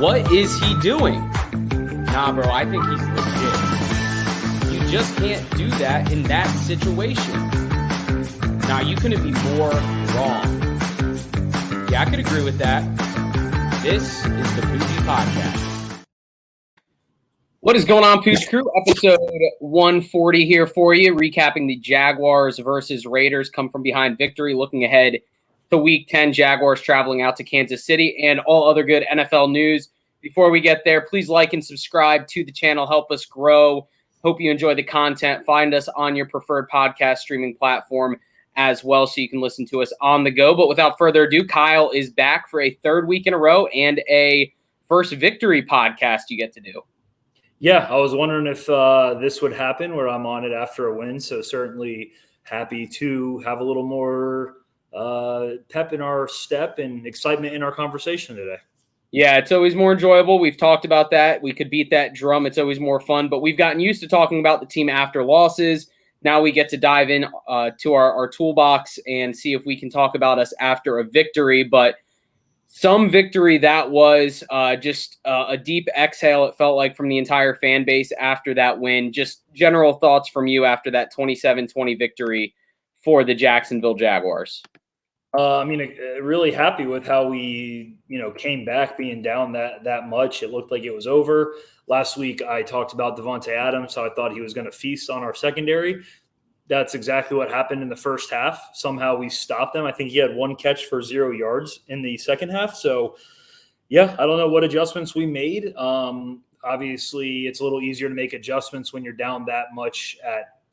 What is he doing? Nah, bro, I think he's legit. You just can't do that in that situation. Nah, you couldn't be more wrong. Yeah, I could agree with that. This is the Poochie Podcast. What is going on, Pooch Crew? Episode 140 here for you, recapping the Jaguars versus Raiders come from behind victory, looking ahead to Week 10, Jaguars traveling out to Kansas City, and all other good NFL news. Before we get there, please like and subscribe to the channel. Help us grow. Hope you enjoy the content. Find us on your preferred podcast streaming platform as well so you can listen to us on the go. But without further ado, Kyle is back for a third week in a row and a first victory podcast you get to do. Yeah, I was wondering if this would happen where I'm on it after a win. So certainly happy to have a little more pep in our step and excitement in our conversation today. Yeah, it's always more enjoyable. We've talked about that. We could beat that drum. It's always more fun. But we've gotten used to talking about the team after losses. Now we get to dive in to our toolbox and see if we can talk about us after a victory. But some victory that was just a deep exhale, it felt like, from the entire fan base after that win. Just general thoughts from you after that 27-20 victory for the Jacksonville Jaguars. Really happy with how we, came back being down that much. It looked like it was over. Last week, I talked about Davante Adams, how I thought he was going to feast on our secondary. That's exactly what happened in the first half. Somehow we stopped them. I think he had one catch for 0 yards in the second half. So, yeah, I don't know what adjustments we made. Obviously, it's a little easier to make adjustments when you're down that much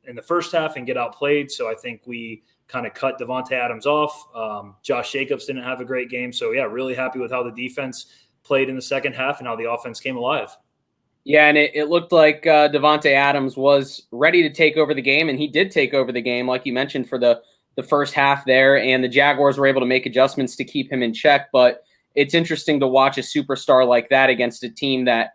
in the first half and get outplayed. So I think we kind of cut Davante Adams off. Josh Jacobs didn't have a great game. So, yeah, really happy with how the defense played in the second half and how the offense came alive. Yeah, and it looked like Davante Adams was ready to take over the game, and he did take over the game, like you mentioned, for the first half there, and the Jaguars were able to make adjustments to keep him in check. But it's interesting to watch a superstar like that against a team that,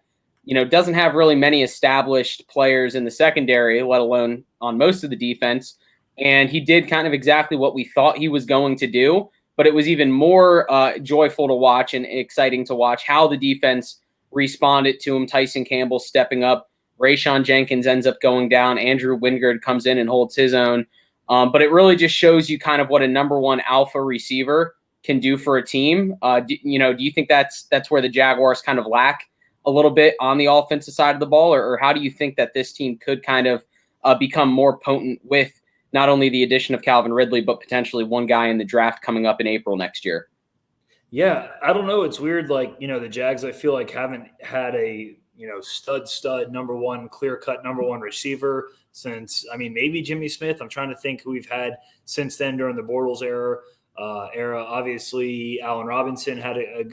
doesn't have really many established players in the secondary, let alone on most of the defense. And he did kind of exactly what we thought he was going to do, but it was even more joyful to watch and exciting to watch how the defense responded to him. Tyson Campbell stepping up. Rayshon Jenkins ends up going down. Andrew Wingard comes in and holds his own. But it really just shows you kind of what a number one alpha receiver can do for a team. Do you think that's where the Jaguars kind of lack a little bit on the offensive side of the ball? Or how do you think that this team could kind of become more potent with not only the addition of Calvin Ridley, but potentially one guy in the draft coming up in April next year? Yeah, I don't know. It's weird. Like, the Jags, I feel like, haven't had a, stud number one, clear-cut number one receiver since, maybe Jimmy Smith. I'm trying to think who we've had since then during the Bortles era. Obviously, Allen Robinson had a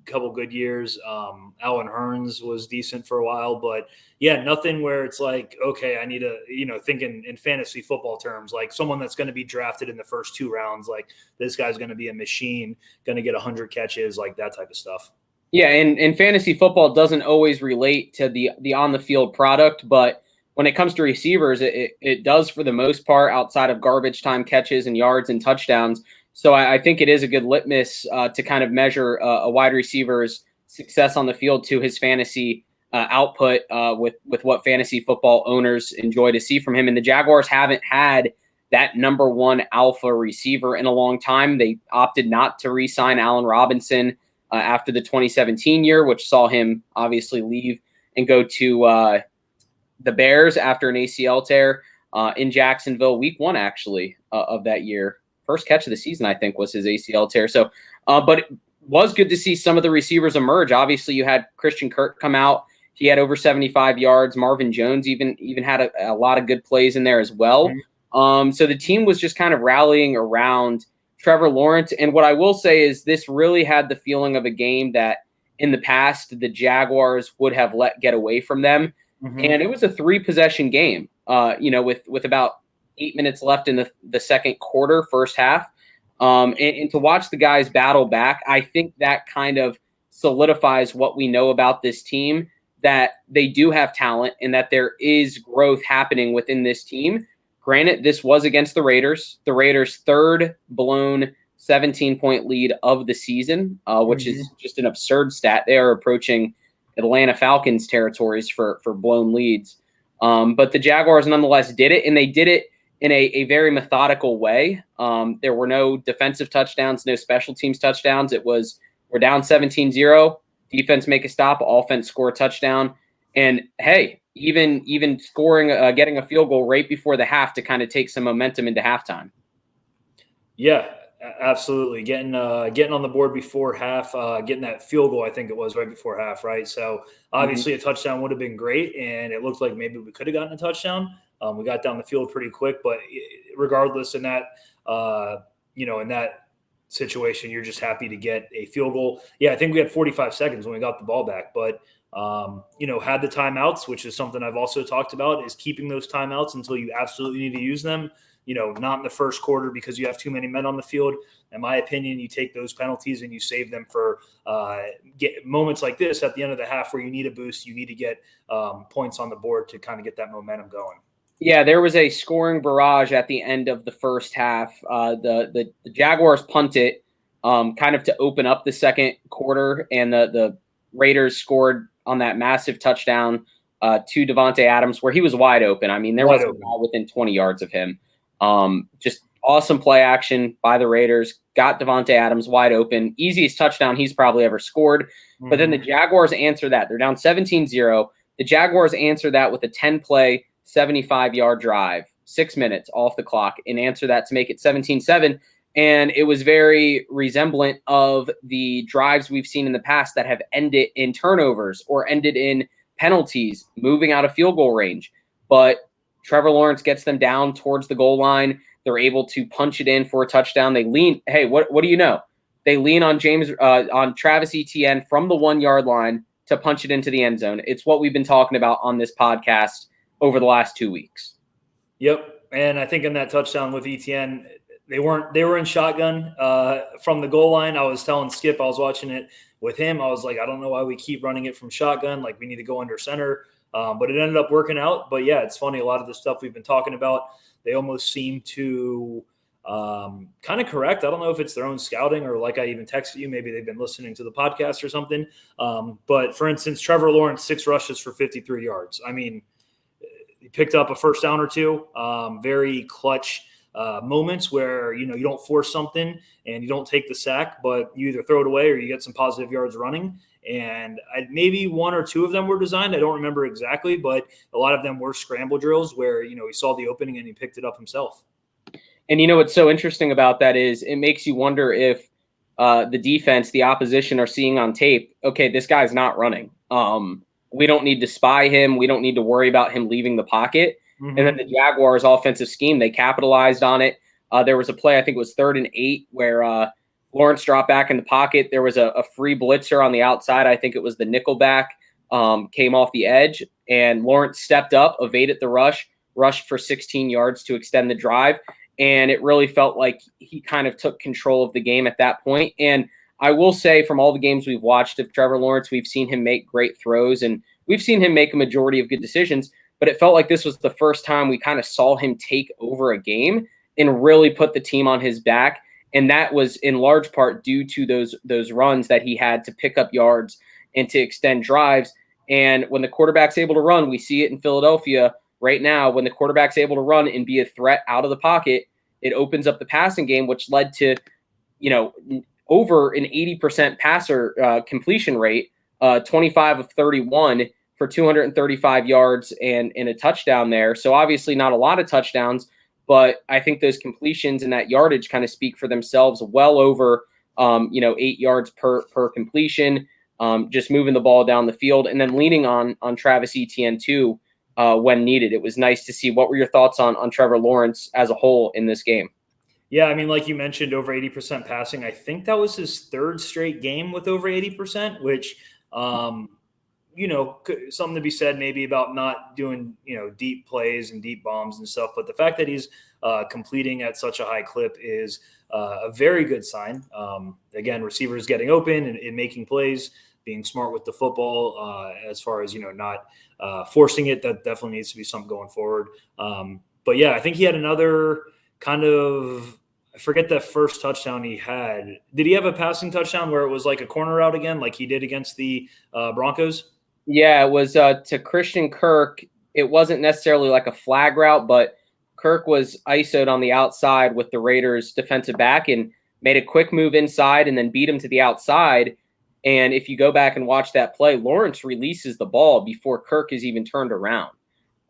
couple good years. Allen Hurns was decent for a while. But, yeah, nothing where it's like, okay, I need to, think in fantasy football terms, like someone that's going to be drafted in the first 2 rounds, like this guy's going to be a machine, going to get 100 catches, like that type of stuff. Yeah, and fantasy football doesn't always relate to the on-the-field product, but when it comes to receivers, it does for the most part outside of garbage time catches and yards and touchdowns. So I think it is a good litmus to kind of measure a wide receiver's success on the field to his fantasy output with what fantasy football owners enjoy to see from him. And the Jaguars haven't had that number one alpha receiver in a long time. They opted not to re-sign Allen Robinson after the 2017 year, which saw him obviously leave and go to the Bears after an ACL tear in Jacksonville, week 1 actually of that year. First catch of the season, I think, was his ACL tear. So, but it was good to see some of the receivers emerge. Obviously, you had Christian Kirk come out. He had over 75 yards. Marvin Jones even had a lot of good plays in there as well. Mm-hmm. So the team was just kind of rallying around Trevor Lawrence. And what I will say is this really had the feeling of a game that in the past the Jaguars would have let get away from them. Mm-hmm. And it was a 3-possession game, with about 8 minutes left in the second quarter, first half. And to watch the guys battle back, I think that kind of solidifies what we know about this team, that they do have talent and that there is growth happening within this team. Granted, this was against the Raiders. The Raiders' third blown 17-point lead of the season, which is just an absurd stat. They are approaching Atlanta Falcons territories for blown leads. But the Jaguars nonetheless did it, and they did it in a very methodical way. There were no defensive touchdowns, no special teams touchdowns. It was, we're down 17-0, defense make a stop, offense score a touchdown. And hey, even scoring, getting a field goal right before the half to kind of take some momentum into halftime. Yeah, absolutely. Getting on the board before half, getting that field goal, I think it was right before half, right? So obviously a touchdown would have been great, and it looked like maybe we could have gotten a touchdown. We got down the field pretty quick, but regardless, in that in that situation, you're just happy to get a field goal. Yeah, I think we had 45 seconds when we got the ball back, but had the timeouts, which is something I've also talked about, is keeping those timeouts until you absolutely need to use them. Not in the first quarter because you have too many men on the field. In my opinion, you take those penalties and you save them for get moments like this at the end of the half where you need a boost, you need to get points on the board to kind of get that momentum going. Yeah, there was a scoring barrage at the end of the first half. The Jaguars punted kind of to open up the second quarter, and the Raiders scored on that massive touchdown to Davante Adams where he was wide open. I mean, there was a ball within 20 yards of him. Just awesome play action by the Raiders, got Davante Adams wide open, easiest touchdown he's probably ever scored. But then the Jaguars answer that. They're down 17-0. The Jaguars answer that with a 10-play, 75-yard drive, 6 minutes off the clock, and answer that to make it 17-7. And it was very resemblant of the drives we've seen in the past that have ended in turnovers or ended in penalties, moving out of field goal range. But Trevor Lawrence gets them down towards the goal line. They're able to punch it in for a touchdown. They lean. Hey, what do you know? They lean on on Travis Etienne from the 1 yard line to punch it into the end zone. It's what we've been talking about on this podcast over the last 2 weeks. Yep. And I think in that touchdown with Etienne, they were in shotgun from the goal line. I was telling Skip, I was watching it with him. I was like, I don't know why we keep running it from shotgun. Like, we need to go under center. But it ended up working out. But yeah, it's funny. A lot of the stuff we've been talking about, they almost seem to kind of correct. I don't know if it's their own scouting or, like I even texted you, maybe they've been listening to the podcast or something. But for instance, Trevor Lawrence, 6 rushes for 53 yards. I mean, he picked up a first down or two, very clutch moments where, you don't force something and you don't take the sack, but you either throw it away or you get some positive yards running. And maybe 1 or 2 of them were designed. I don't remember exactly, but a lot of them were scramble drills where, he saw the opening and he picked it up himself. And what's so interesting about that is it makes you wonder if the defense, the opposition, are seeing on tape, okay, this guy's not running. We don't need to spy him. We don't need to worry about him leaving the pocket. And then the Jaguars' offensive scheme, they capitalized on it. There was a play, I think it was 3rd and 8, where Lawrence dropped back in the pocket. There was a free blitzer on the outside. I think it was the nickelback, came off the edge, and Lawrence stepped up, evaded the rush, rushed for 16 yards to extend the drive. And it really felt like he kind of took control of the game at that point. And I will say, from all the games we've watched of Trevor Lawrence, we've seen him make great throws, and we've seen him make a majority of good decisions. But it felt like this was the first time we kind of saw him take over a game and really put the team on his back. And that was in large part due to those runs that he had to pick up yards and to extend drives. And when the quarterback's able to run, we see it in Philadelphia right now. When the quarterback's able to run and be a threat out of the pocket, it opens up the passing game, which led to, over an 80% passer completion rate, 25 of 31 for 235 yards and a touchdown there. So obviously not a lot of touchdowns, but I think those completions and that yardage kind of speak for themselves. Well over 8 yards per completion, just moving the ball down the field and then leaning on Travis Etienne too when needed. It was nice to see. What were your thoughts on Trevor Lawrence as a whole in this game? Yeah, I mean, like you mentioned, over 80% passing. I think that was his 3rd straight game with over 80%, which, something to be said maybe about not doing, deep plays and deep bombs and stuff. But the fact that he's completing at such a high clip is a very good sign. Again, receivers getting open and making plays, being smart with the football as far as, not forcing it. That definitely needs to be something going forward. But yeah, I think he had another kind of, forget the first touchdown he had. Did he have a passing touchdown where it was like a corner route again, like he did against the Broncos? Yeah, it was to Christian Kirk. It wasn't necessarily like a flag route, but Kirk was ISO'd on the outside with the Raiders defensive back and made a quick move inside and then beat him to the outside. And if you go back and watch that play, Lawrence releases the ball before Kirk is even turned around.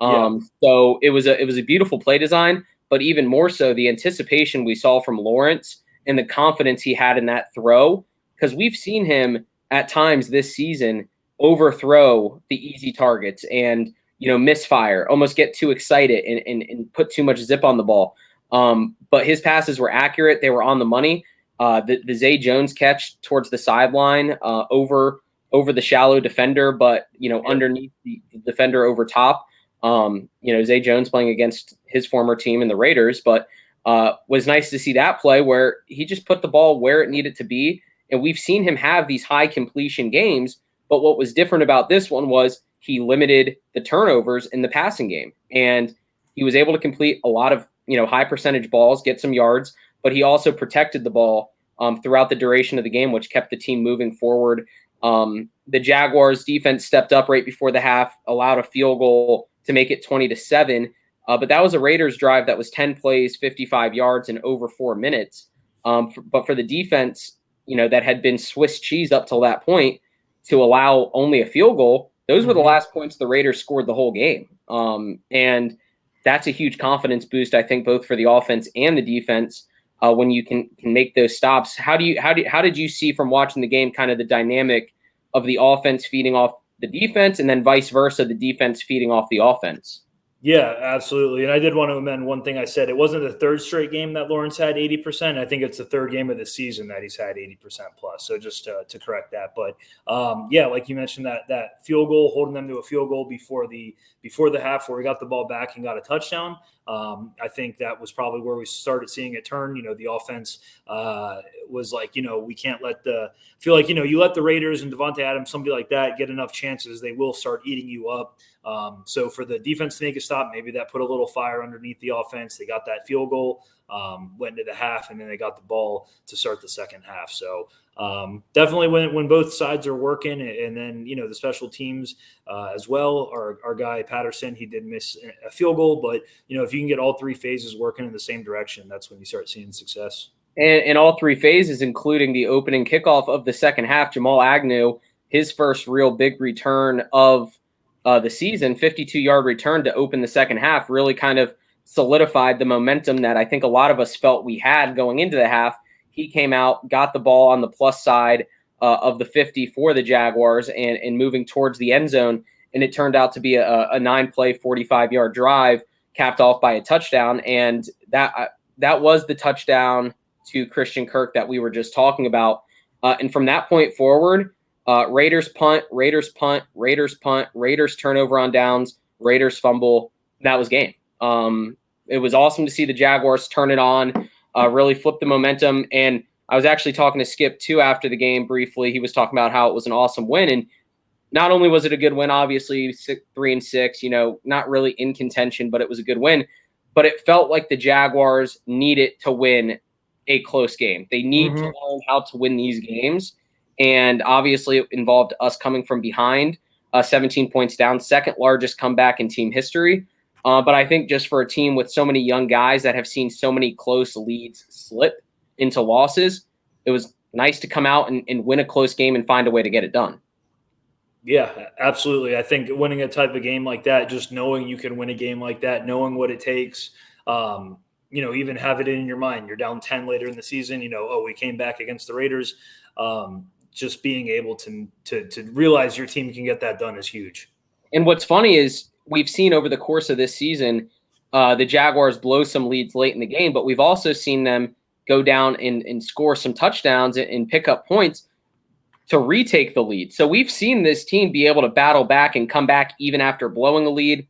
So it was a beautiful play design, but even more so the anticipation we saw from Lawrence and the confidence he had in that throw, because we've seen him at times this season overthrow the easy targets and misfire, almost get too excited and put too much zip on the ball. But his passes were accurate; they were on the money. The Zay Jones catch towards the sideline over the shallow defender, but underneath the defender over top. Zay Jones playing against his former team in the Raiders, but was nice to see that play where he just put the ball where it needed to be. And we've seen him have these high completion games, but what was different about this one was he limited the turnovers in the passing game, and he was able to complete a lot of high percentage balls, get some yards, but he also protected the ball throughout the duration of the game, which kept the team moving forward. The Jaguars defense stepped up right before the half, allowed a field goal to make it 20-7. But that was a Raiders drive that was 10 plays, 55 yards in over 4 minutes. But for the defense, that had been Swiss cheese up till that point to allow only a field goal, those were the last points the Raiders scored the whole game. And that's a huge confidence boost, I think, both for the offense and the defense when you can make those stops. How did you see from watching the game kind of the dynamic of the offense feeding off the defense and then vice versa, the defense feeding off the offense? Yeah, absolutely. And I did want to amend one thing I said. It wasn't the third straight game that Lawrence had 80%. I think it's the third game of the season that he's had 80% plus. So just to correct that. But like you mentioned, that field goal, holding them to a field goal before the half where we got the ball back and got a touchdown. I think that was probably where we started seeing it turn. The offense was like, we can't you let the Raiders and Devontae Adams, somebody like that, get enough chances, they will start eating you up. So for the defense to make a stop, maybe that put a little fire underneath the offense. They got that field goal, went into the half, and then they got the ball to start the second half. So definitely when both sides are working, and then the special teams as well. Our guy Patterson, he did miss a field goal, but if you can get all three phases working in the same direction, that's when you start seeing success. And all three phases, including the opening kickoff of the second half, Jamal Agnew, his first real big return of the season, 52-yard return to open the second half, really kind of solidified the momentum that I think a lot of us felt we had going into the half. He came out, got the ball on the plus side of the 50 for the Jaguars and moving towards the end zone, and it turned out to be a 9-play, 45-yard drive capped off by a touchdown, and that was the touchdown to Christian Kirk that we were just talking about. And from that point forward, Raiders punt, Raiders punt, Raiders punt, Raiders turnover on downs, Raiders fumble. That was game. It was awesome to see the Jaguars turn it on, really flip the momentum. And I was actually talking to Skip too after the game briefly. He was talking about how it was an awesome win. And not only was it a good win, obviously 3-6, not really in contention, but it was a good win. But it felt like the Jaguars needed to win a close game. They need to learn how to win these games. And obviously it involved us coming from behind, 17 points down, second largest comeback in team history. But I think just for a team with so many young guys that have seen so many close leads slip into losses, it was nice to come out and win a close game and find a way to get it done. Yeah, absolutely. I think winning a type of game like that, just knowing you can win a game like that, knowing what it takes, even have it in your mind. You're down 10 later in the season, we came back against the Raiders. Just being able to realize your team can get that done is huge. And what's funny is we've seen over the course of this season, the Jaguars blow some leads late in the game, but we've also seen them go down and score some touchdowns and pick up points to retake the lead. So we've seen this team be able to battle back and come back even after blowing a lead.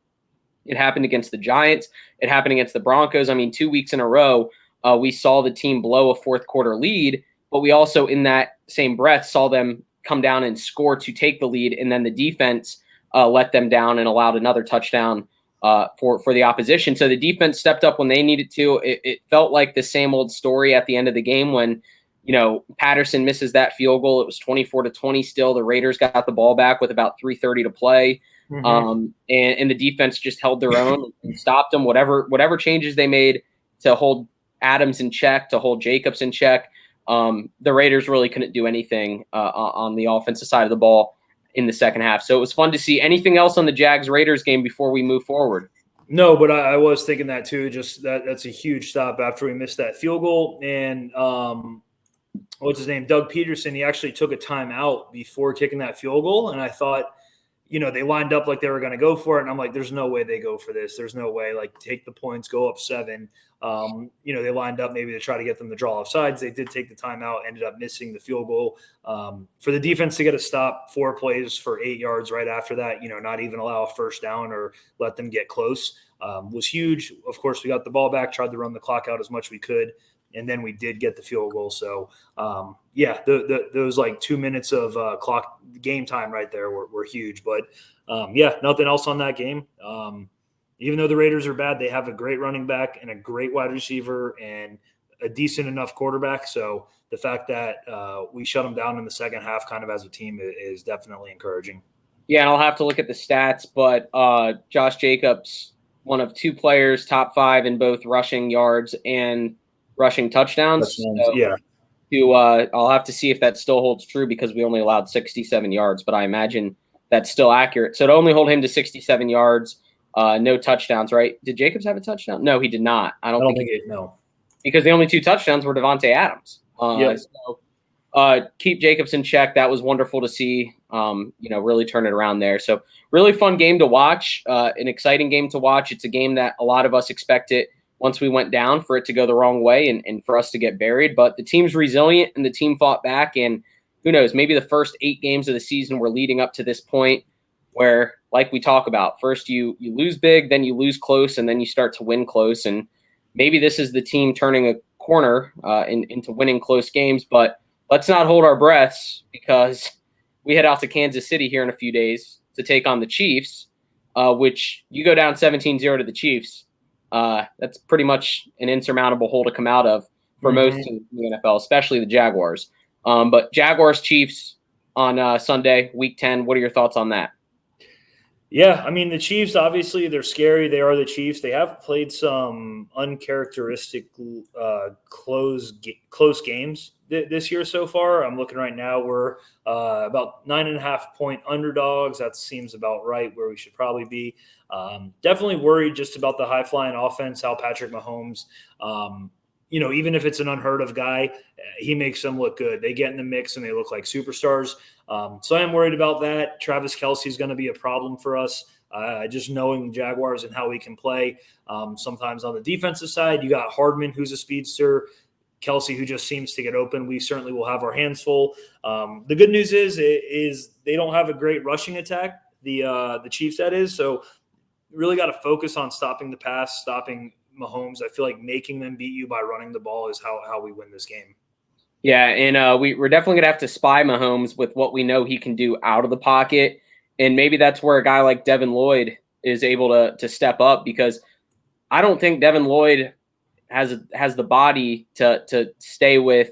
It happened against the Giants. It happened against the Broncos. 2 weeks in a row, we saw the team blow a fourth quarter lead, but we also in that same breath saw them come down and score to take the lead, and then the defense let them down and allowed another touchdown for the opposition. So the defense stepped up when they needed to. It felt like the same old story at the end of the game when, Patterson misses that field goal. It was 24-20 still. The Raiders got the ball back with about 3:30 to play. And the defense just held their own and stopped them. Whatever changes they made to hold Adams in check, to hold Jacobs in check, the Raiders really couldn't do anything on the offensive side of the ball in the second half. So it was fun to see. Anything else on the Jags-Raiders game before we move forward? No, but I was thinking that too. Just that's a huge stop after we missed that field goal. And what's his name? Doug Peterson, he actually took a timeout before kicking that field goal. And I thought, they lined up like they were going to go for it. And I'm like, there's no way they go for this. There's no way. Like, take the points, go up 7. They lined up maybe to try to get them to draw offsides. They did take the timeout, ended up missing the field goal. For the defense to get a stop, 4 plays for 8 yards right after that, not even allow a first down or let them get close, was huge. Of course, we got the ball back, tried to run the clock out as much as we could, and then we did get the field goal. So, those like 2 minutes of clock game time right there were huge. But, nothing else on that game. Even though the Raiders are bad, they have a great running back and a great wide receiver and a decent enough quarterback. So the fact that we shut them down in the second half kind of as a team is definitely encouraging. Yeah, and I'll have to look at the stats, but Josh Jacobs, one of 2 players, top 5 in both rushing yards and rushing touchdowns. So, yeah. I'll have to see if that still holds true because we only allowed 67 yards, but I imagine that's still accurate. So to only hold him to 67 yards, no touchdowns, right? Did Jacobs have a touchdown? No, he did not. I don't think it. No, because the only 2 touchdowns were Devontae Adams. So keep Jacobs in check. That was wonderful to see. Really turn it around there. So really fun game to watch. An exciting game to watch. It's a game that a lot of us expected once we went down for it to go the wrong way and for us to get buried. But the team's resilient and the team fought back. And who knows? Maybe the first 8 games of the season were leading up to this point, where, like we talk about, first you lose big, then you lose close, and then you start to win close. And maybe this is the team turning a corner into winning close games. But let's not hold our breaths because we head out to Kansas City here in a few days to take on the Chiefs, which you go down 17-0 to the Chiefs. That's pretty much an insurmountable hole to come out of for most teams in the NFL, especially the Jaguars. But Jaguars-Chiefs on Sunday, Week 10, what are your thoughts on that? Yeah, I mean, the Chiefs, obviously, they're scary. They are the Chiefs. They have played some uncharacteristic close games this year so far. I'm looking right now. We're about 9.5-point underdogs. That seems about right where we should probably be. Definitely worried just about the high-flying offense, how Patrick Mahomes, even if it's an unheard of guy, he makes them look good. They get in the mix and they look like superstars. So I am worried about that. Travis Kelce is going to be a problem for us. Just knowing the Jaguars and how we can play. Sometimes on the defensive side, you got Hardman, who's a speedster, Kelce, who just seems to get open. We certainly will have our hands full. The good news is they don't have a great rushing attack, the Chiefs, that is. So really got to focus on stopping the pass, stopping Mahomes. I feel like making them beat you by running the ball is how we win this game. Yeah, and we're definitely going to have to spy Mahomes with what we know he can do out of the pocket. And maybe that's where a guy like Devin Lloyd is able to step up, because I don't think Devin Lloyd has the body to stay with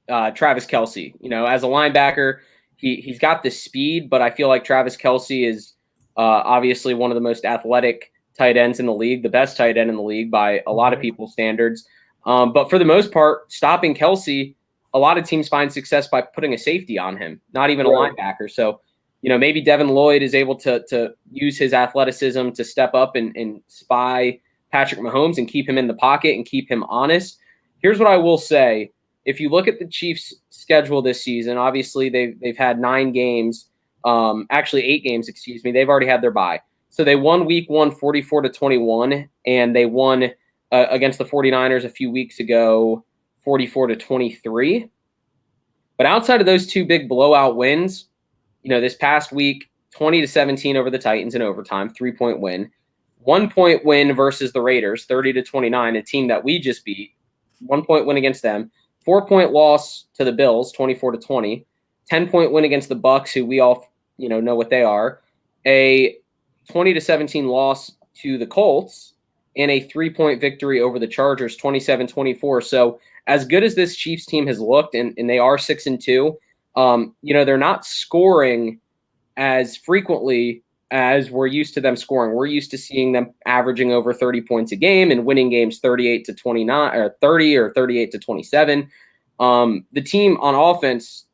Travis Kelce. As a linebacker, he's got the speed, but I feel like Travis Kelce is obviously one of the most athletic tight ends in the league, the best tight end in the league by a lot of people's standards. But for the most part, stopping Kelce, a lot of teams find success by putting a safety on him, not even a linebacker. So, maybe Devin Lloyd is able to use his athleticism to step up and spy Patrick Mahomes and keep him in the pocket and keep him honest. Here's what I will say. If you look at the Chiefs' schedule this season, obviously they've had 9 games, actually 8 games, excuse me. They've already had their bye. So they won week 1 44-21, and they won against the 49ers a few weeks ago 44-23. But outside of those 2 big blowout wins, this past week, 20-17 over the Titans in overtime, 3-point win. 1-point win versus the Raiders, 30-29, a team that we just beat. 1-point win against them. 4-point loss to the Bills, 24-20. 10-point win against the Bucs, who we all know what they are. A 20-17 loss to the Colts and a 3-point victory over the Chargers, 27-24. So as good as this Chiefs team has looked, and they are 6-2, they're not scoring as frequently as we're used to them scoring. We're used to seeing them averaging over 30 points a game and winning games 38-29 or 30 or 38-27. The team on offense,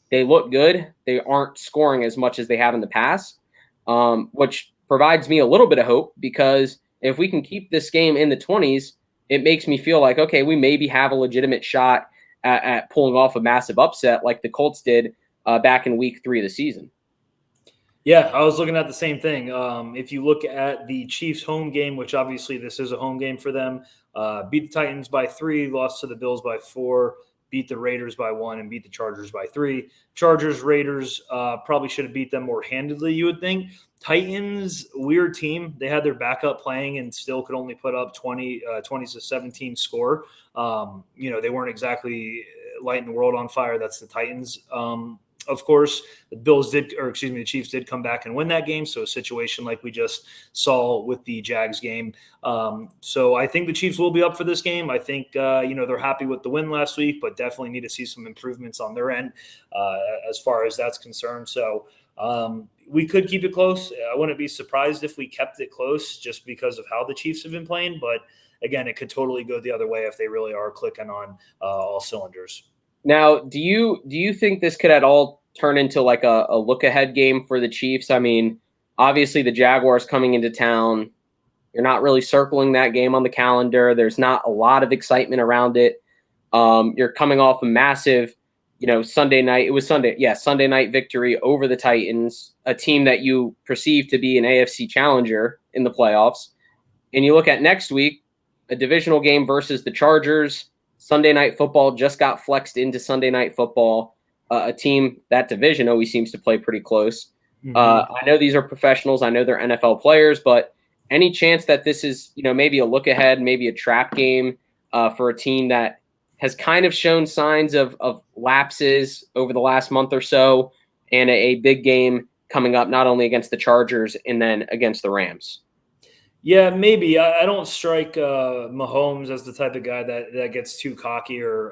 they look good. They aren't scoring as much as they have in the past, which provides me a little bit of hope, because if we can keep this game in the 20s, it makes me feel like, okay, we maybe have a legitimate shot at pulling off a massive upset like the Colts did back in week 3 of the season. Yeah, I was looking at the same thing. If you look at the Chiefs home game, which obviously this is a home game for them, beat the Titans by 3, lost to the Bills by 4, beat the Raiders by 1, and beat the Chargers by 3. Chargers, Raiders probably should have beat them more handedly, you would think. Titans, weird team. They had their backup playing and still could only put up 20-17 score. They weren't exactly lighting the world on fire. That's the Titans. Of course, the Chiefs did come back and win that game. So a situation like we just saw with the Jags game. So I think the Chiefs will be up for this game. I think, they're happy with the win last week, but definitely need to see some improvements on their end as far as that's concerned. So we could keep it close. I wouldn't be surprised if we kept it close just because of how the Chiefs have been playing. But again, it could totally go the other way if they really are clicking on all cylinders. Now, do you think this could at all turn into like a look-ahead game for the Chiefs? I mean, obviously the Jaguars coming into town, you're not really circling that game on the calendar. There's not a lot of excitement around it. You're coming off a massive, Sunday night. It was Sunday night victory over the Titans, a team that you perceive to be an AFC challenger in the playoffs. And you look at next week, a divisional game versus the Chargers. Sunday Night Football just got flexed into Sunday Night Football. A team, that division always seems to play pretty close. Mm-hmm. I know these are professionals. I know they're NFL players, but any chance that this is, maybe a look ahead, maybe a trap game for a team that has kind of shown signs of lapses over the last month or so, and a big game coming up not only against the Chargers and then against the Rams? Yeah, maybe. I don't strike Mahomes as the type of guy that gets too cocky or,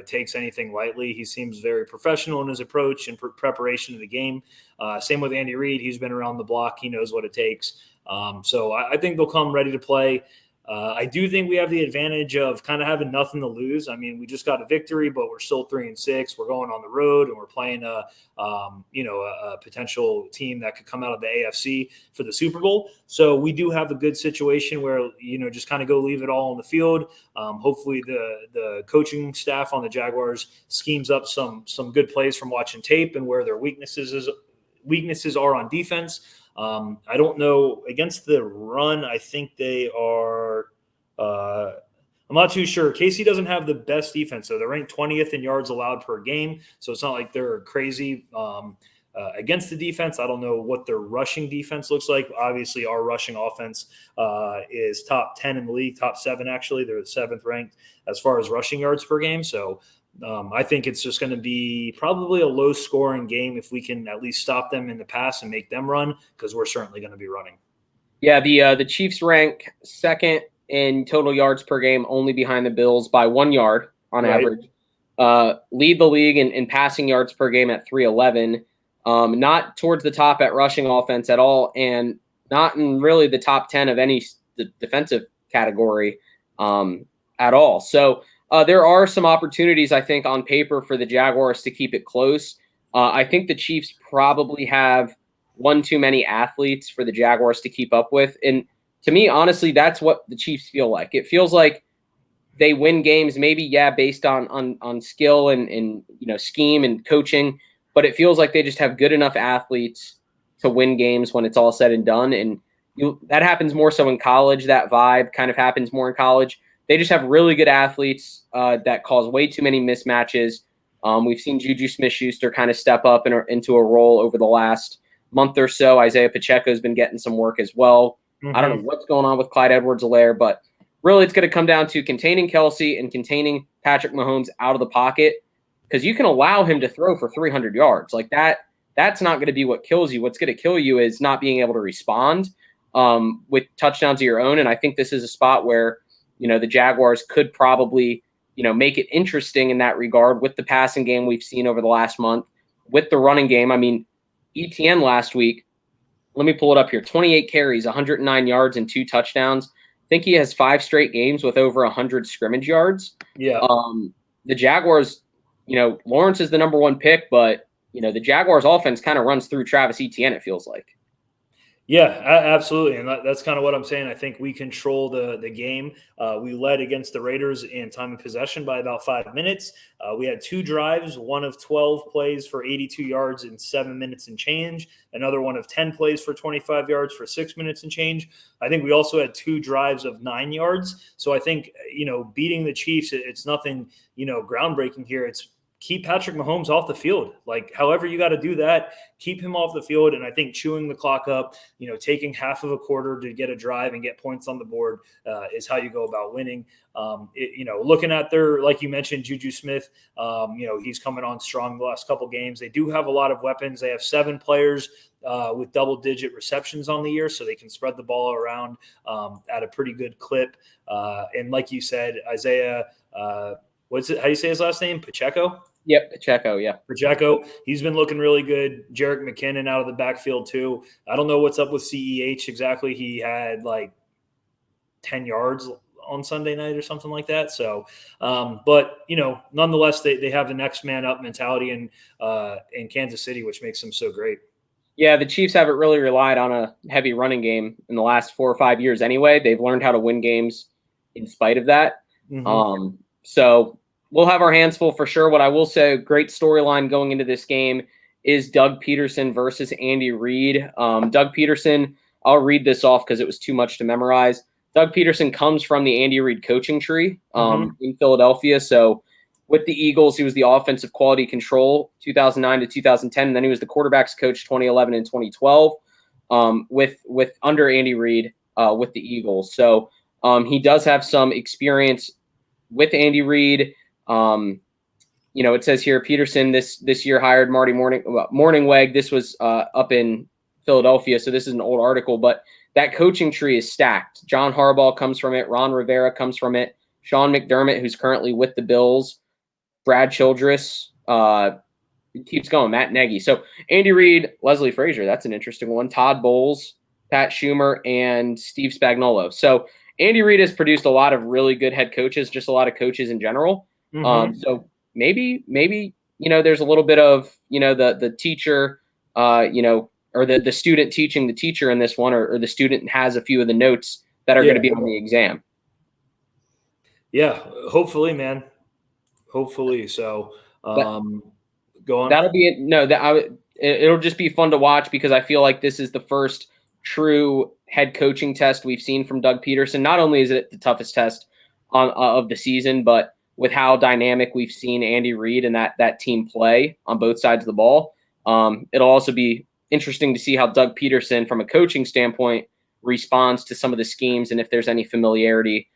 takes anything lightly. He seems very professional in his approach and preparation of the game. Same with Andy Reid. He's been around the block. He knows what it takes. So I think they'll come ready to play. I do think we have the advantage of kind of having nothing to lose. I mean, we just got a victory, but we're still 3-6. We're going on the road and we're playing a potential team that could come out of the AFC for the Super Bowl. So we do have a good situation where, just kind of go leave it all on the field. Hopefully the coaching staff on the Jaguars schemes up some good plays from watching tape and where their weaknesses are on defense. I don't know. Against the run, I think they are I'm not too sure. KC doesn't have the best defense, so they're ranked 20th in yards allowed per game, so it's not like they're crazy against the defense. I don't know what their rushing defense looks like. Obviously, our rushing offense is top 10 in the league, top 7 actually. They're the 7th ranked as far as rushing yards per game, so I think it's just going to be probably a low-scoring game if we can at least stop them in the pass and make them run, because we're certainly going to be running. Yeah, the Chiefs rank 2nd in total yards per game, only behind the Bills by 1 yard on average. Lead the league in passing yards per game at 311. Not towards the top at rushing offense at all, and not in really the top 10 of any defensive category at all. So there are some opportunities, I think, on paper for the Jaguars to keep it close. I think the Chiefs probably have one too many athletes for the Jaguars to keep up with. And to me, honestly, that's what the Chiefs feel like. It feels like they win games, maybe, based on skill and scheme and coaching, but it feels like they just have good enough athletes to win games when it's all said and done. And that happens more so in college. That vibe kind of happens more in college. They just have really good athletes that cause way too many mismatches. We've seen Juju Smith-Schuster kind of step up into a role over the last month or so. Isaiah Pacheco has been getting some work as well. Mm-hmm. I don't know what's going on with Clyde Edwards-Helaire, but really it's going to come down to containing Kelsey and containing Patrick Mahomes out of the pocket, because you can allow him to throw for 300 yards. Like that's not going to be what kills you. What's going to kill you is not being able to respond. with touchdowns of your own. And I think this is a spot where, the Jaguars could probably, make it interesting in that regard with the passing game we've seen over the last month, with the running game. I mean, ETN last week, let me pull it up here, 28 carries, 109 yards, and 2 touchdowns. I think he has 5 straight games with over 100 scrimmage yards. Yeah. The Jaguars, Lawrence is the number 1 pick, but, the Jaguars offense kind of runs through Travis Etienne, it feels like. Yeah, absolutely. And that's kind of what I'm saying. I think we control the game. We led against the Raiders in time of possession by about 5 minutes. We had 2 drives, one of 12 plays for 82 yards in 7 minutes and change, another one of 10 plays for 25 yards for 6 minutes and change. I think we also had 2 drives of 9 yards. So I think, beating the Chiefs, it's nothing, groundbreaking here. It's keep Patrick Mahomes off the field. Like, however you got to do that, keep him off the field. And I think chewing the clock up, taking half of a quarter to get a drive and get points on the board is how you go about winning. Looking at their, like you mentioned, Juju Smith, he's coming on strong the last couple games. They do have a lot of weapons. They have 7 players with double-digit receptions on the year, so they can spread the ball around at a pretty good clip. And like you said, Isaiah, what's it? How do you say his last name? Pacheco? Yep, Pacheco, yeah. Pacheco, he's been looking really good. Jerick McKinnon out of the backfield too. I don't know what's up with CEH exactly. He had like 10 yards on Sunday night or something like that. So, but, nonetheless, they have the next man up mentality in Kansas City, which makes them so great. Yeah, the Chiefs haven't really relied on a heavy running game in the last 4 or 5 years anyway. They've learned how to win games in spite of that. Mm-hmm. So we'll have our hands full for sure. What I will say, great storyline going into this game is Doug Peterson versus Andy Reid. Doug Peterson, I'll read this off because it was too much to memorize. Doug Peterson comes from the Andy Reid coaching tree in Philadelphia. So with the Eagles, he was the offensive quality control 2009 to 2010. And then he was the quarterbacks coach 2011 and 2012 with under Andy Reid with the Eagles. So he does have some experience with Andy Reid. It says here, Peterson this year hired Marty Morningweg. This was up in Philadelphia, so this is an old article, but that coaching tree is stacked. John Harbaugh comes from it. Ron Rivera comes from it. Sean McDermott, who's currently with the Bills. Brad Childress. It keeps going. Matt Nagy. So Andy Reid, Leslie Frazier, that's an interesting one. Todd Bowles, Pat Schumer, and Steve Spagnuolo. So Andy Reid has produced a lot of really good head coaches, just a lot of coaches in general. Mm-hmm. So maybe there's a little bit of the teacher, or the student teaching the teacher in this one, or the student has a few of the notes that are going to be on the exam. Yeah, hopefully, man. Hopefully. So go on. That'll be it. No, it'll just be fun to watch because I feel like this is the first true head coaching test we've seen from Doug Peterson. Not only is it the toughest test of the season, but with how dynamic we've seen Andy Reid and that team play on both sides of the ball, it'll also be interesting to see how Doug Peterson, from a coaching standpoint, responds to some of the schemes and if there's any familiarity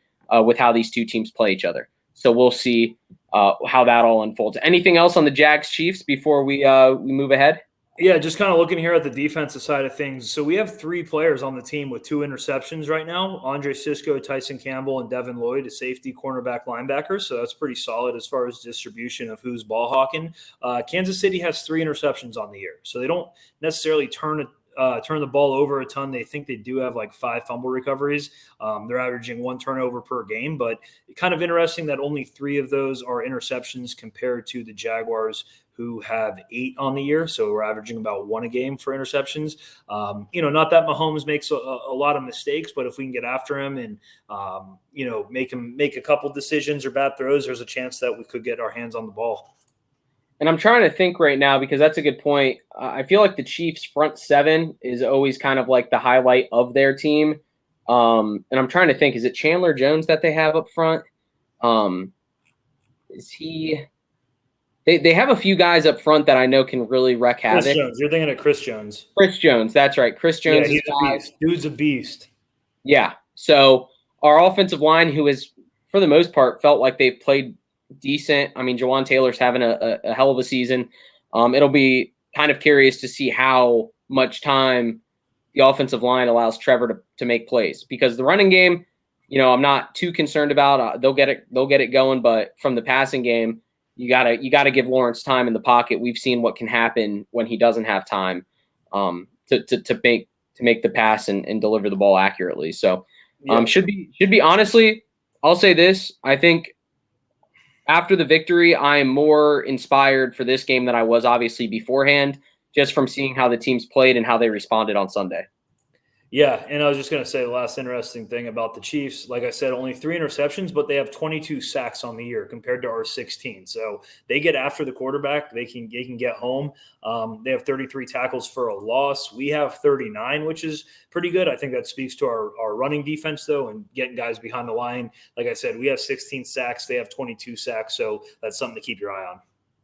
with how these two teams play each other. So we'll see how that all unfolds. Anything else on the Jags Chiefs before we move ahead? Yeah, just kind of looking here at the defensive side of things. So we have 3 players on the team with 2 interceptions right now. Andre Sisco, Tyson Campbell, and Devin Lloyd, a safety, cornerback, linebacker. So that's pretty solid as far as distribution of who's ball hawking. Kansas City has 3 interceptions on the year. So they don't necessarily turn the ball over a ton. They think they do have like 5 fumble recoveries. They're averaging 1 turnover per game, but kind of interesting that only 3 of those are interceptions compared to the Jaguars, who have 8 on the year. So we're averaging about 1 a game for interceptions. Not that Mahomes makes a lot of mistakes, but if we can get after him and, make him make a couple decisions or bad throws, there's a chance that we could get our hands on the ball. And I'm trying to think right now because that's a good point. I feel like the Chiefs' front 7 is always kind of like the highlight of their team. And I'm trying to think, is it Chandler Jones that they have up front? Is he – they have a few guys up front that I know can really wreak havoc. Chris Jones. You're thinking of Chris Jones. Chris Jones, that's right. Chris Jones is a beast. Dude's a beast. Yeah. So our offensive line, who has, for the most part, felt like they've played decent. I mean, Jawan Taylor's having a hell of a season. It'll be kind of curious to see how much time the offensive line allows Trevor to make plays, because the running game, I'm not too concerned about. They'll get it going, but from the passing game, you gotta give Lawrence time in the pocket. We've seen what can happen when he doesn't have time to make the pass and deliver the ball accurately. So should be honestly, I'll say this. I think after the victory, I am more inspired for this game than I was obviously beforehand, just from seeing how the teams played and how they responded on Sunday. Yeah, and I was just going to say the last interesting thing about the Chiefs, like I said, only 3 interceptions, but they have 22 sacks on the year compared to our 16. So they get after the quarterback. They can get home. They have 33 tackles for a loss. We have 39, which is pretty good. I think that speaks to our running defense, though, and getting guys behind the line. Like I said, we have 16 sacks. They have 22 sacks. So that's something to keep your eye on.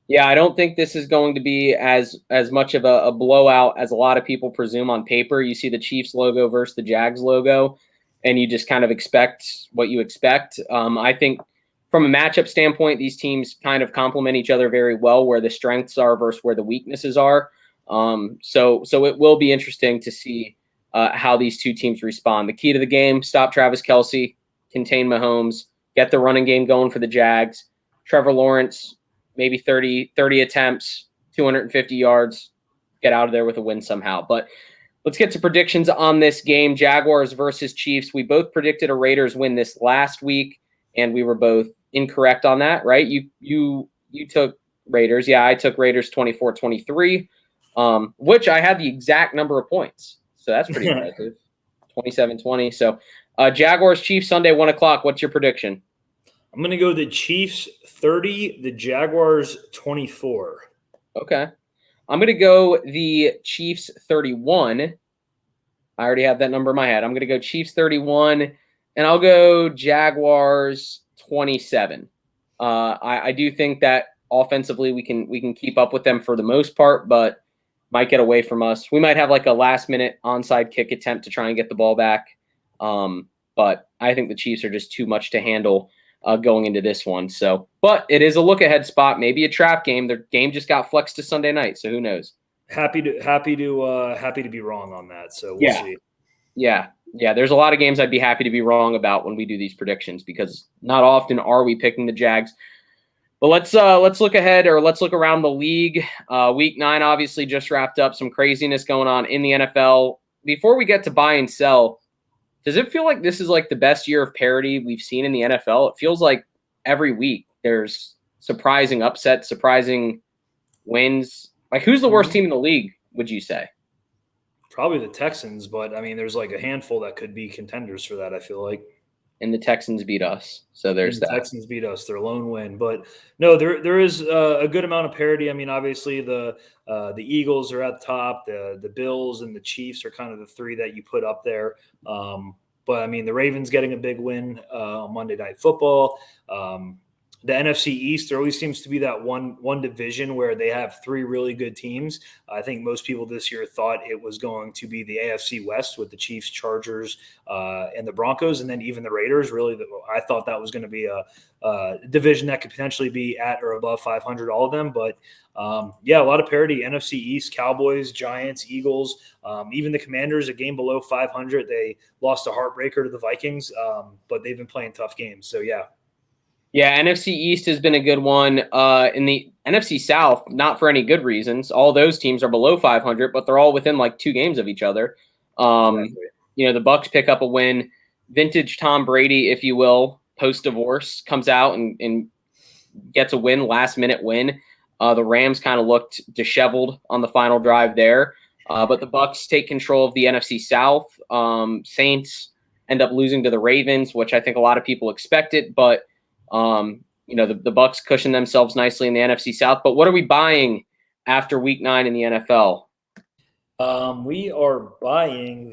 Yeah, I don't think this is going to be as much of a blowout as a lot of people presume on paper. You see the Chiefs logo versus the Jags logo, and you just kind of expect what you expect. I think from a matchup standpoint, these teams kind of complement each other very well, where the strengths are versus where the weaknesses are. So it will be interesting to see how these two teams respond. The key to the game: stop Travis Kelce, contain Mahomes, get the running game going for the Jags. Trevor Lawrence, maybe 30 attempts, 250 yards, get out of there with a win somehow. But let's get to predictions on this game, Jaguars versus Chiefs. We both predicted a Raiders win this last week, and we were both incorrect on that, right? You took Raiders. Yeah, I took Raiders 24-23, which I had the exact number of points. So that's pretty impressive, 27-20. So Jaguars, Chiefs, Sunday, 1 o'clock. What's your prediction? I'm going to go the Chiefs 30, the Jaguars 24. Okay. I'm going to go the Chiefs 31. I already have that number in my head. I'm going to go Chiefs 31, and I'll go Jaguars 27. I do think that offensively we can keep up with them for the most part, but might get away from us. We might have like a last-minute onside kick attempt to try and get the ball back, but I think the Chiefs are just too much to handle going into this one. So, but it is a look-ahead spot, maybe a trap game. Their game just got flexed to Sunday night, so who knows? Happy to be wrong on that. So we'll see. Yeah. There's a lot of games I'd be happy to be wrong about when we do these predictions, because not often are we picking the Jags. But let's look ahead, or let's look around the league. Week 9 obviously just wrapped up. Some craziness going on in the NFL. Before we get to buy and sell, does it feel like this is like the best year of parity we've seen in the NFL? It feels like every week there's surprising upsets, surprising wins. Like, who's the worst team in the league, would you say? Probably the Texans, but I mean, there's like a handful that could be contenders for that, I feel like. And the Texans beat us, so there's that. Texans beat us, their lone win. But no, there is a good amount of parity. I mean, obviously the Eagles are at the top, the Bills and the Chiefs are kind of the 3 that you put up there. But I mean, the Ravens getting a big win on Monday Night Football. The NFC East, there always seems to be that one division where they have 3 really good teams. I think most people this year thought it was going to be the AFC West with the Chiefs, Chargers, and the Broncos, and then even the Raiders. Really, I thought that was going to be a division that could potentially be at or above 500, all of them. But a lot of parity. NFC East, Cowboys, Giants, Eagles, even the Commanders, a game below 500. They lost a heartbreaker to the Vikings, but they've been playing tough games. So, yeah. Yeah, NFC East has been a good one. In the NFC South, not for any good reasons. All those teams are below 500, but they're all within like 2 games of each other. Exactly. The Bucs pick up a win. Vintage Tom Brady, if you will, post-divorce, comes out and gets a win, last-minute win. The Rams kind of looked disheveled on the final drive there. But the Bucs take control of the NFC South. Saints end up losing to the Ravens, which I think a lot of people expected, but the Bucs cushion themselves nicely in the NFC South. But what are we buying after Week 9 in the NFL? We are buying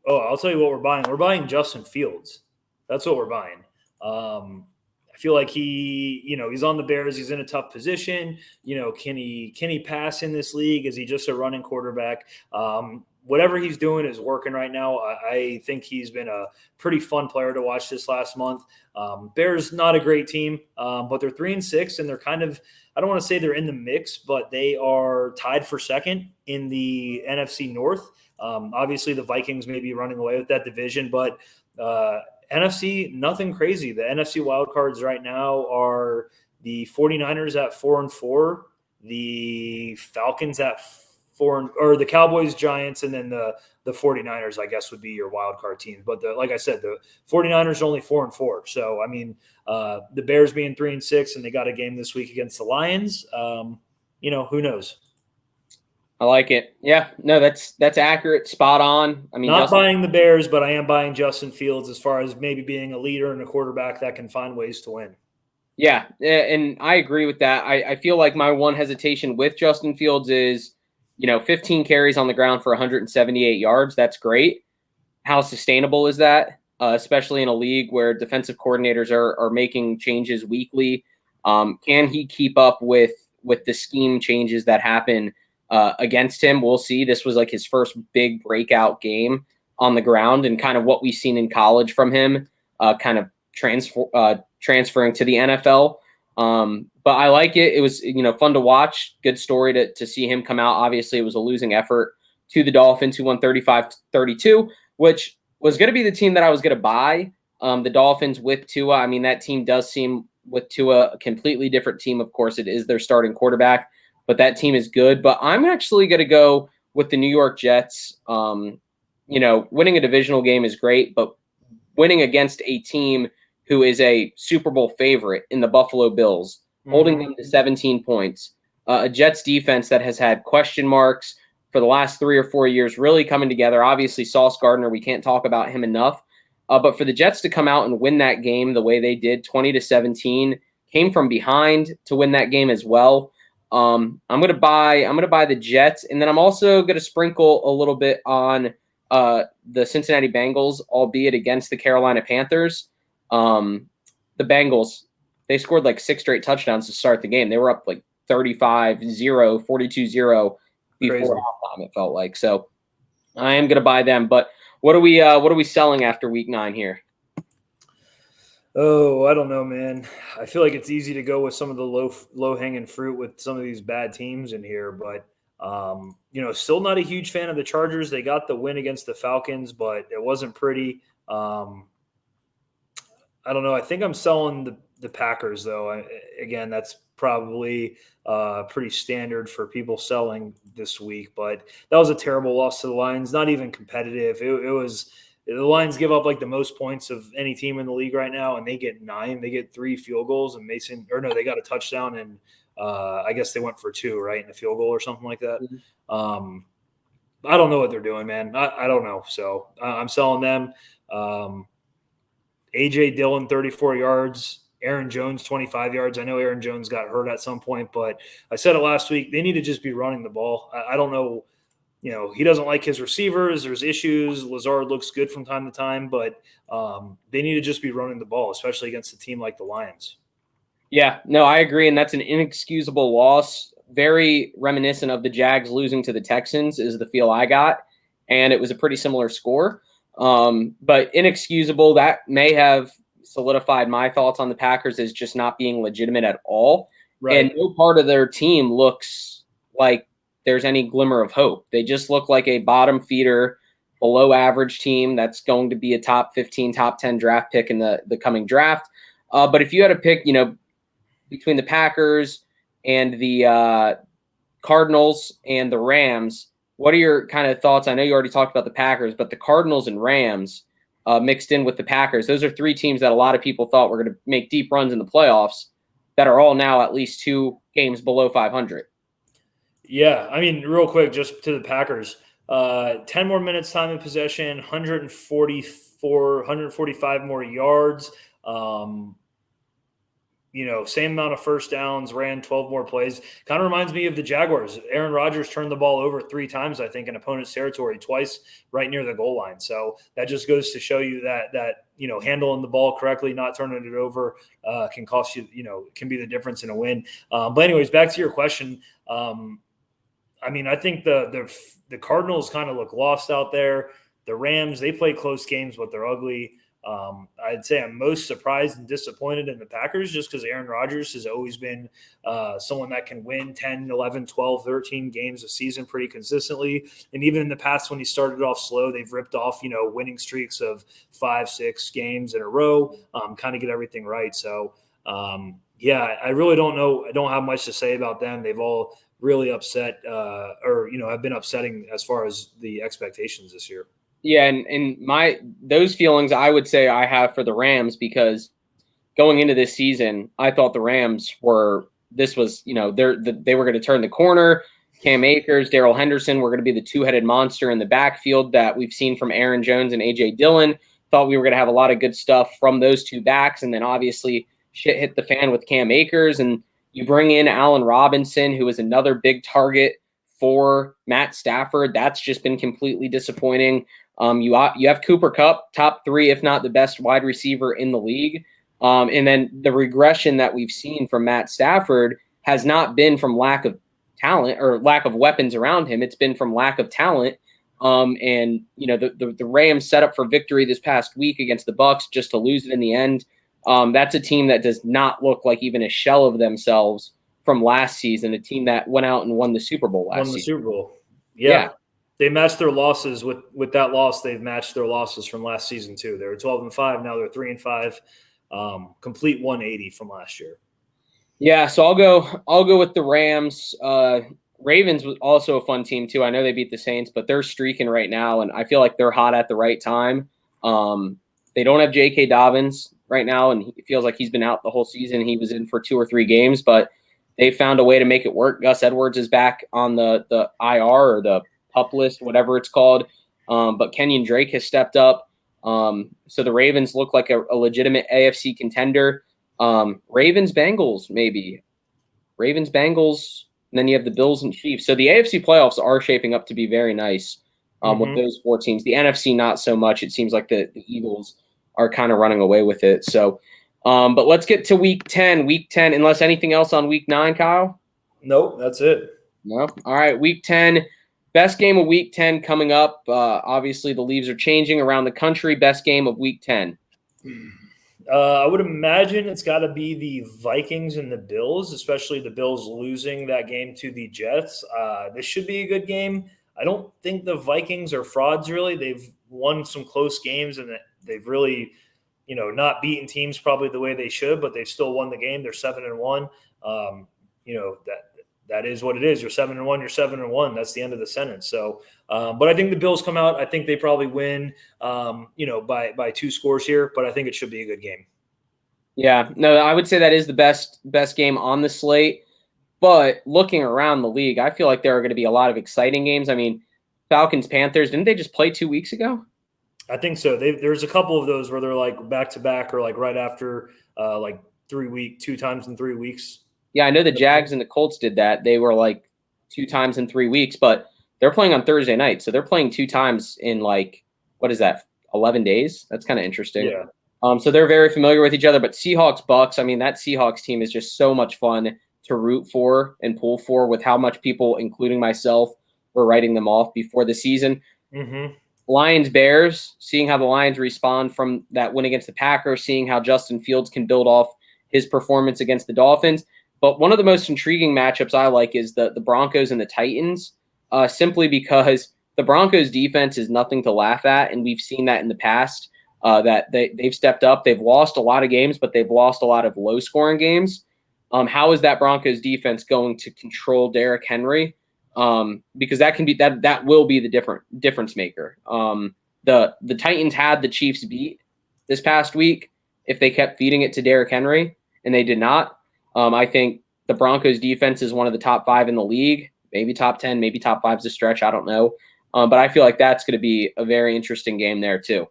I'll tell you what we're buying. We're buying Justin Fields. That's what we're buying. I feel like he's on the Bears. He's in a tough position. Can he pass in this league? Is he just a running quarterback? whatever he's doing is working right now. I think he's been a pretty fun player to watch this last month. Bears, not a great team, but they're 3-6, and they're kind of, I don't want to say they're in the mix, but they are tied for second in the NFC North. Obviously, the Vikings may be running away with that division, but NFC, nothing crazy. The NFC wildcards right now are the 49ers at 4-4, the Falcons at or the Cowboys, Giants, and then the 49ers, I guess, would be your wild card teams. But like I said, the 49ers are only 4-4. So, I mean, the Bears being 3-6, and they got a game this week against the Lions, who knows? I like it. Yeah, no, that's accurate, spot on. I mean, not buying the Bears, but I am buying Justin Fields as far as maybe being a leader and a quarterback that can find ways to win. Yeah, and I agree with that. I feel like my one hesitation with Justin Fields is, 15 carries on the ground for 178 yards. That's great. How sustainable is that, especially in a league where defensive coordinators are making changes weekly? Can he keep up with the scheme changes that happen against him? We'll see. This was like his first big breakout game on the ground, and kind of what we've seen in college from him, kind of transferring to the NFL. But I like it. It was, fun to watch. Good story to see him come out. Obviously, it was a losing effort to the Dolphins, who won 35-32, which was going to be the team that I was going to buy. The Dolphins with Tua. I mean, that team does seem, with Tua, a completely different team. Of course, it is their starting quarterback, but that team is good. But I'm actually going to go with the New York Jets. Winning a divisional game is great, but winning against a team who is a Super Bowl favorite in the Buffalo Bills, holding them to 17 points, a Jets defense that has had question marks for the last 3 or 4 years, really coming together. Obviously, Sauce Gardner, we can't talk about him enough. But for the Jets to come out and win that game the way they did, 20-17, came from behind to win that game as well. I'm gonna buy the Jets, and then I'm also gonna sprinkle a little bit on the Cincinnati Bengals, albeit against the Carolina Panthers. The Bengals, they scored like 6 straight touchdowns to start the game. They were up like 35-0, 42-0 before halftime, it felt like. So I am going to buy them. But what are we selling after week 9 here? Oh, I don't know, man. I feel like it's easy to go with some of the low hanging fruit with some of these bad teams in here, but still not a huge fan of the Chargers. They got the win against the Falcons, but it wasn't pretty. I don't know. I think I'm selling the Packers, though. Again, that's probably pretty standard for people selling this week. But that was a terrible loss to the Lions. Not even competitive. It was the Lions give up like the most points of any team in the league right now, and they get 9. They get 3 field goals, and they got a touchdown, and I guess they went for 2, right, in a field goal or something like that. Mm-hmm. I don't know what they're doing, man. I don't know. So I'm selling them. A.J. Dillon, 34 yards. Aaron Jones, 25 yards. I know Aaron Jones got hurt at some point, but I said it last week. They need to just be running the ball. I don't know. He doesn't like his receivers. There's issues. Lazard looks good from time to time, but they need to just be running the ball, especially against a team like the Lions. Yeah, no, I agree, and that's an inexcusable loss. Very reminiscent of the Jags losing to the Texans is the feel I got, and it was a pretty similar score. But inexcusable. That may have solidified my thoughts on the Packers as just not being legitimate at all. Right. And no part of their team looks like there's any glimmer of hope. They just look like a bottom feeder, below average team that's going to be a top 15, top 10 draft pick in the coming draft. But if you had to pick, between the Packers and the Cardinals and the Rams, what are your kind of thoughts? I know you already talked about the Packers, but the Cardinals and Rams mixed in with the Packers, those are 3 teams that a lot of people thought were going to make deep runs in the playoffs that are all now at least 2 games below 500. Yeah, I mean, real quick, just to the Packers, 10 more minutes time in possession, 145 more yards. Same amount of first downs, ran 12 more plays. Kind of reminds me of the Jaguars. Aaron Rodgers turned the ball over 3 times, I think, in opponent's territory, twice right near the goal line. So that just goes to show you that handling the ball correctly, not turning it over, can cost you, can be the difference in a win. But anyways, back to your question. I mean, I think the Cardinals kind of look lost out there. The Rams, they play close games, but they're ugly. I'd say I'm most surprised and disappointed in the Packers just because Aaron Rodgers has always been someone that can win 10, 11, 12, 13 games a season pretty consistently. And even in the past when he started off slow, they've ripped off, winning streaks of 5, 6 games in a row, kind of get everything right. So, I really don't know. I don't have much to say about them. They've all really upset have been upsetting as far as the expectations this year. Yeah, and those feelings I would say I have for the Rams because going into this season, I thought the Rams they were going to turn the corner. Cam Akers, Darrell Henderson were going to be the two-headed monster in the backfield that we've seen from Aaron Jones and A.J. Dillon. Thought we were going to have a lot of good stuff from those two backs, and then obviously shit hit the fan with Cam Akers, and you bring in Allen Robinson, who is another big target for Matt Stafford. That's just been completely disappointing. You have Cooper Kupp, top 3, if not the best wide receiver in the league. And then the regression that we've seen from Matt Stafford has not been from lack of talent or lack of weapons around him. It's been from lack of talent. The Rams set up for victory this past week against the Bucs just to lose it in the end. That's a team that does not look like even a shell of themselves from last season, a team that went out and won the Super Bowl last season. Super Bowl. Yeah. They matched their losses with that loss. They've matched their losses from last season too. They were 12-5. Now they're 3-5. Complete 180 from last year. Yeah. So I'll go with the Rams. Ravens was also a fun team too. I know they beat the Saints, but they're streaking right now, and I feel like they're hot at the right time. They don't have J.K. Dobbins right now, and he feels like he's been out the whole season. He was in for 2 or 3 games, but they found a way to make it work. Gus Edwards is back on the IR or the PUP list, whatever it's called. But Kenyon Drake has stepped up. So the Ravens look like a legitimate AFC contender. Ravens-Bengals, maybe. Ravens-Bengals, and then you have the Bills and Chiefs. So the AFC playoffs are shaping up to be very nice with those 4 teams. The NFC, not so much. It seems like the Eagles are kind of running away with it. So, but let's get to Week 10. Week 10, unless anything else on Week 9, Kyle? Nope, that's it. No. All right, Week 10. Best game of Week 10 coming up. Obviously, the leaves are changing around the country. Best game of Week 10. I would imagine it's got to be the Vikings and the Bills, especially the Bills losing that game to the Jets. This should be a good game. I don't think the Vikings are frauds, really. They've won some close games, and they've really, not beaten teams probably the way they should, but they've still won the game. They're 7-1. That is what it is. You're 7-1. You're 7-1. That's the end of the sentence. So, but I think the Bills come out. I think they probably win, by 2 scores here. But I think it should be a good game. Yeah, no, I would say that is the best game on the slate. But looking around the league, I feel like there are going to be a lot of exciting games. I mean, Falcons, Panthers, didn't they just play 2 weeks ago? I think so. There's a couple of those where they're like back to back or like right after 2 times in 3 weeks. Yeah, I know the Jags and the Colts did that. They were like 2 times in 3 weeks, but they're playing on Thursday night. So they're playing 2 times in 11 days? That's kind of interesting. Yeah. So they're very familiar with each other. But Seahawks, Bucks, I mean, that Seahawks team is just so much fun to root for and pull for with how much people, including myself, were writing them off before the season. Mm-hmm. Lions, Bears, seeing how the Lions respond from that win against the Packers, seeing how Justin Fields can build off his performance against the Dolphins. But one of the most intriguing matchups I like is the Broncos and the Titans, simply because the Broncos defense is nothing to laugh at, and we've seen that in the past, that they've stepped up. They've lost a lot of games, but they've lost a lot of low-scoring games. How is that Broncos defense going to control Derrick Henry? Because that will be the difference maker. The Titans had the Chiefs beat this past week if they kept feeding it to Derrick Henry, and they did not. I think the Broncos defense is one of the top 5 in the league, maybe top 10, maybe top 5's a stretch. I don't know. But I feel like that's going to be a very interesting game there too.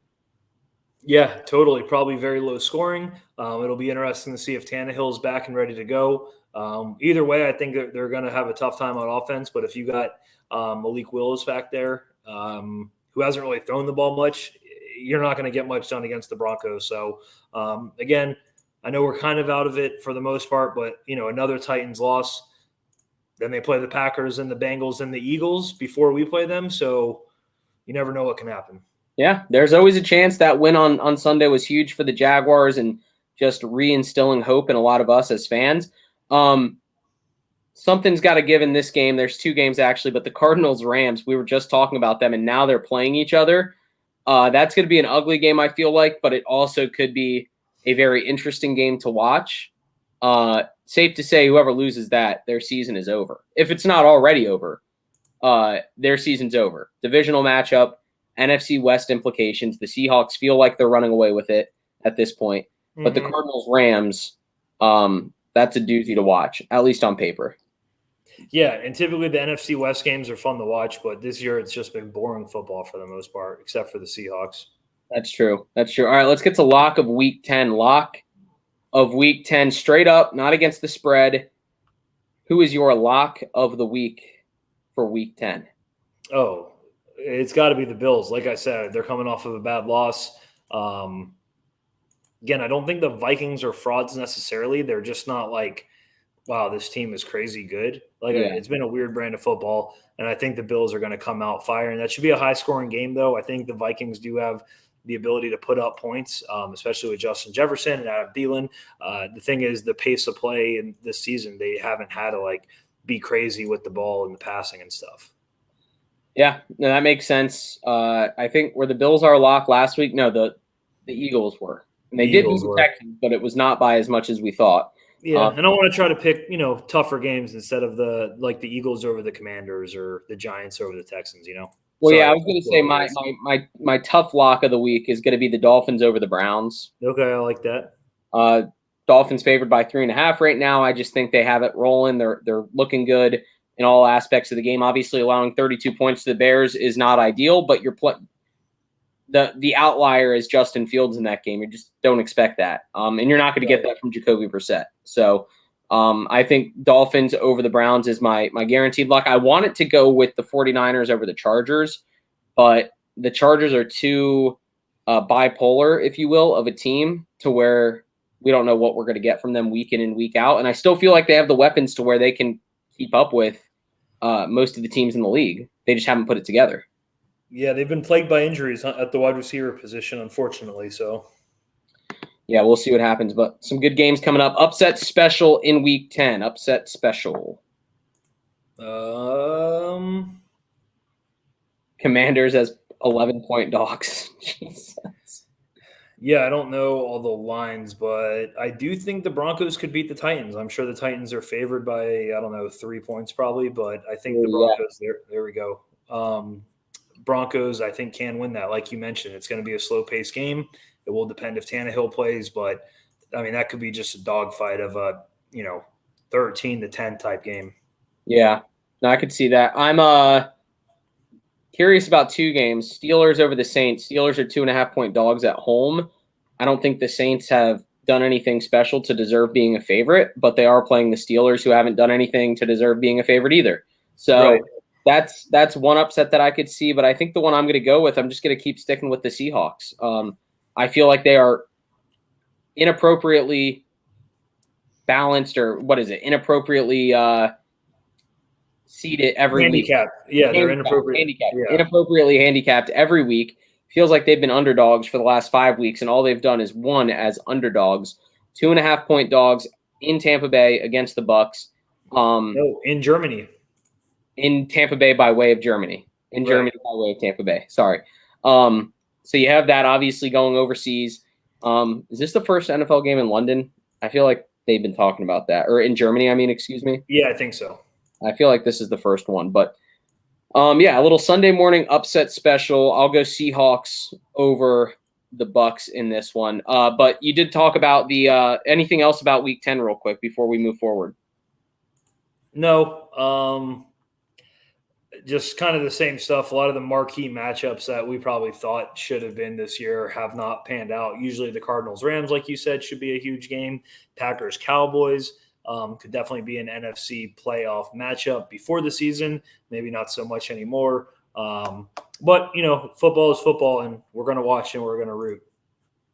Yeah, totally. Probably very low scoring. It'll be interesting to see if Tannehill's back and ready to go. Either way, I think they're going to have a tough time on offense. But if you got Malik Willis back there, who hasn't really thrown the ball much, you're not going to get much done against the Broncos. So, again, I know we're kind of out of it for the most part, but, another Titans loss, then they play the Packers and the Bengals and the Eagles before we play them. So you never know what can happen. Yeah, there's always a chance. That win on Sunday was huge for the Jaguars and just reinstilling hope in a lot of us as fans. Something's got to give in this game. There's two games actually, but the Cardinals-Rams, we were just talking about them, and now they're playing each other. That's going to be an ugly game, I feel like, but it also could be a very interesting game to watch. Safe to say, whoever loses that, their season is over. If it's not already over, their season's over. Divisional matchup, NFC West implications. The Seahawks feel like they're running away with it at this point. Mm-hmm. But the Cardinals-Rams, that's a doozy to watch, at least on paper. Yeah, and typically the NFC West games are fun to watch, but this year it's just been boring football for the most part, except for the Seahawks. That's true. That's true. All right, let's get to lock of Week 10. Lock of Week 10, straight up, not against the spread. Who is your lock of the week for Week 10? Oh, it's got to be the Bills. Like I said, they're coming off of a bad loss. Again, I don't think the Vikings are frauds necessarily. They're just not like, wow, this team is crazy good. Like, It's been a weird brand of football, and I think the Bills are going to come out firing. That should be a high-scoring game, though. I think the Vikings do have the ability to put up points, especially with Justin Jefferson and Adam Thielen. The thing is, the pace of play in this season, they haven't had to, like, be crazy with the ball and the passing and stuff. Yeah, no, that makes sense. I think where the Bills are locked last week, no, the Eagles were. And they did beat the Texans, but it was not by as much as we thought. Yeah, and I want to try to pick, tougher games instead of the Eagles over the Commanders or the Giants over the Texans, Well, sorry, yeah, I was going to say my tough lock of the week is going to be the Dolphins over the Browns. Okay, I like that. Dolphins favored by 3.5 right now. I just think they have it rolling. They're looking good in all aspects of the game. Obviously, allowing 32 points to the Bears is not ideal, but the outlier is Justin Fields in that game. You just don't expect that. And you're not going to get that from Jacoby Brissett. So I think Dolphins over the Browns is my guaranteed luck. I want it to go with the 49ers over the Chargers, but the Chargers are too bipolar, if you will, of a team to where we don't know what we're going to get from them week in and week out. And I still feel like they have the weapons to where they can keep up with most of the teams in the league. They just haven't put it together. Yeah, they've been plagued by injuries at the wide receiver position, unfortunately. So, yeah, we'll see what happens. But some good games coming up. Upset special in Week 10. Upset special. Commanders as 11-point dogs. Jesus. Yeah, I don't know all the lines, but I do think the Broncos could beat the Titans. I'm sure the Titans are favored by, 3 points probably, but I think the Broncos, there we go. Broncos, I think, can win that. Like you mentioned, it's going to be a slow-paced game. It will depend if Tannehill plays, but, that could be just a dogfight of a, 13-10 type game. Yeah, no, I could see that. I'm curious about two games. Steelers over the Saints. Steelers are 2.5-point dogs at home. I don't think the Saints have done anything special to deserve being a favorite, but they are playing the Steelers, who haven't done anything to deserve being a favorite either. So right. That's one upset that I could see, but I think the one I'm going to go with, I'm just going to keep sticking with the Seahawks. I feel like they are inappropriately balanced, or what is it? Inappropriately seeded every handicapped. week. Yeah, they're inappropriately handicapped every week. Feels like they've been underdogs for the last 5 weeks, and all they've done is won as underdogs. 2.5-point dogs in Tampa Bay against the Bucs. No, in Germany. In Tampa Bay by way of Germany. Germany by way of Tampa Bay. Sorry. So you have that obviously going overseas. Is this the first NFL game in London? I feel like they've been talking about that. Or in Germany, excuse me. Yeah, I think so. I feel like this is the first one. But, a little Sunday morning upset special. I'll go Seahawks over the Bucs in this one. But you did talk about the anything else about Week 10 real quick before we move forward? No. Just kind of the same stuff. A lot of the marquee matchups that we probably thought should have been this year have not panned out. Usually the Cardinals-Rams, like you said, should be a huge game. Packers-Cowboys could definitely be an NFC playoff matchup before the season. Maybe not so much anymore. But, football is football, and we're going to watch and we're going to root.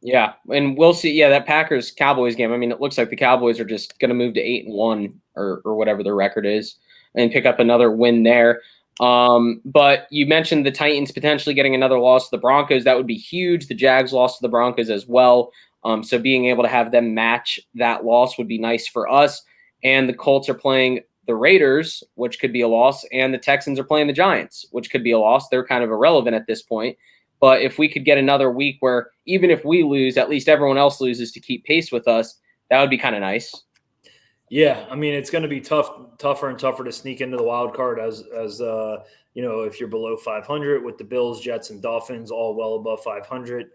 Yeah, and we'll see. Yeah, that Packers-Cowboys game, it looks like the Cowboys are just going to move to 8-1 or whatever their record is. and pick up another win there. But you mentioned the Titans potentially getting another loss to the Broncos. That would be huge. The Jags lost to the Broncos as well. So being able to have them match that loss would be nice for us. And the Colts are playing the Raiders, which could be a loss, and the Texans are playing the Giants, which could be a loss. They're kind of irrelevant at this point. But if we could get another week where even if we lose, at least everyone else loses to keep pace with us, that would be kind of nice. Yeah, I mean, it's going to be tougher and tougher to sneak into the wild card as if you're below 500 with the Bills, Jets, and Dolphins all well above 500.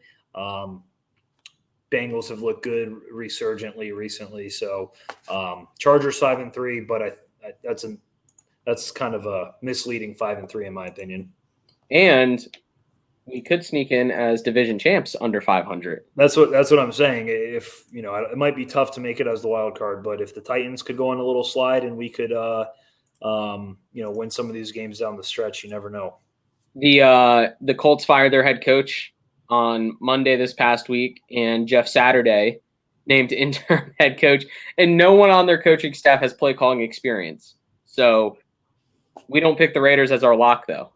Bengals have looked good resurgently recently. So Chargers 5-3, but that's kind of a misleading 5-3 in my opinion. And we could sneak in as division champs under 500. That's what I'm saying. If it might be tough to make it as the wild card, but if the Titans could go on a little slide and we could, win some of these games down the stretch, you never know. The Colts fired their head coach on Monday this past week, and Jeff Saturday named interim head coach, and no one on their coaching staff has play calling experience. So we don't pick the Raiders as our lock, though.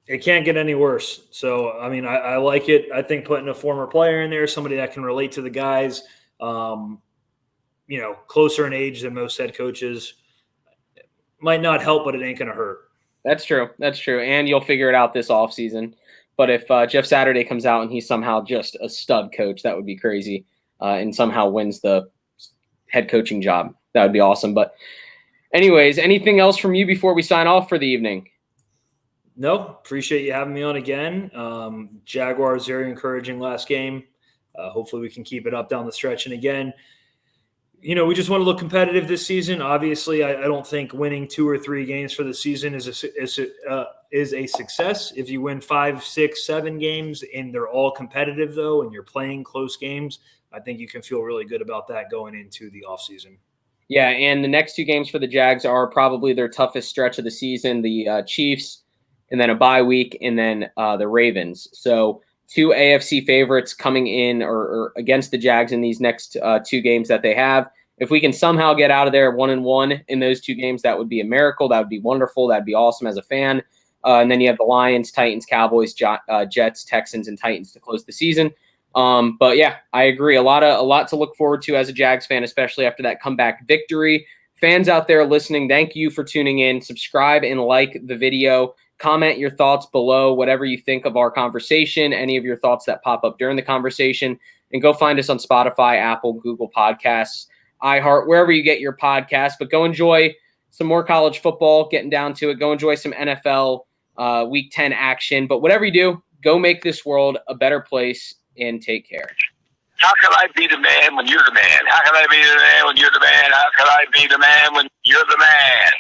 It can't get any worse. So, I mean, I like it. I think putting a former player in there, somebody that can relate to the guys, closer in age than most head coaches, might not help, but it ain't going to hurt. That's true. And you'll figure it out this offseason. But if Jeff Saturday comes out and he's somehow just a stud coach, that would be crazy, and somehow wins the head coaching job. That would be awesome. But anyways, anything else from you before we sign off for the evening? No, appreciate you having me on again. Jaguars, very encouraging last game. Hopefully we can keep it up down the stretch. And again, we just want to look competitive this season. Obviously, I don't think winning 2 or 3 games for the season is a success. If you win 5, 6, 7 games and they're all competitive, though, and you're playing close games, I think you can feel really good about that going into the offseason. Yeah, and the next 2 games for the Jags are probably their toughest stretch of the season. The Chiefs, and then a bye week, and then the Ravens. So 2 AFC favorites coming in or against the Jags in these next 2 games that they have. If we can somehow get out of there 1-1 in those 2 games, that would be a miracle. That would be wonderful. That would be awesome as a fan. And then you have the Lions, Titans, Cowboys, Jets, Texans, and Titans to close the season. But yeah, I agree. A lot to look forward to as a Jags fan, especially after that comeback victory. Fans out there listening, thank you for tuning in. Subscribe and like the video. Comment your thoughts below, whatever you think of our conversation, any of your thoughts that pop up during the conversation, and go find us on Spotify, Apple, Google Podcasts, iHeart, wherever you get your podcasts. But go enjoy some more college football, getting down to it. Go enjoy some NFL Week 10 action. But whatever you do, go make this world a better place and take care. How can I be the man when you're the man? How can I be the man when you're the man? How can I be the man when you're the man?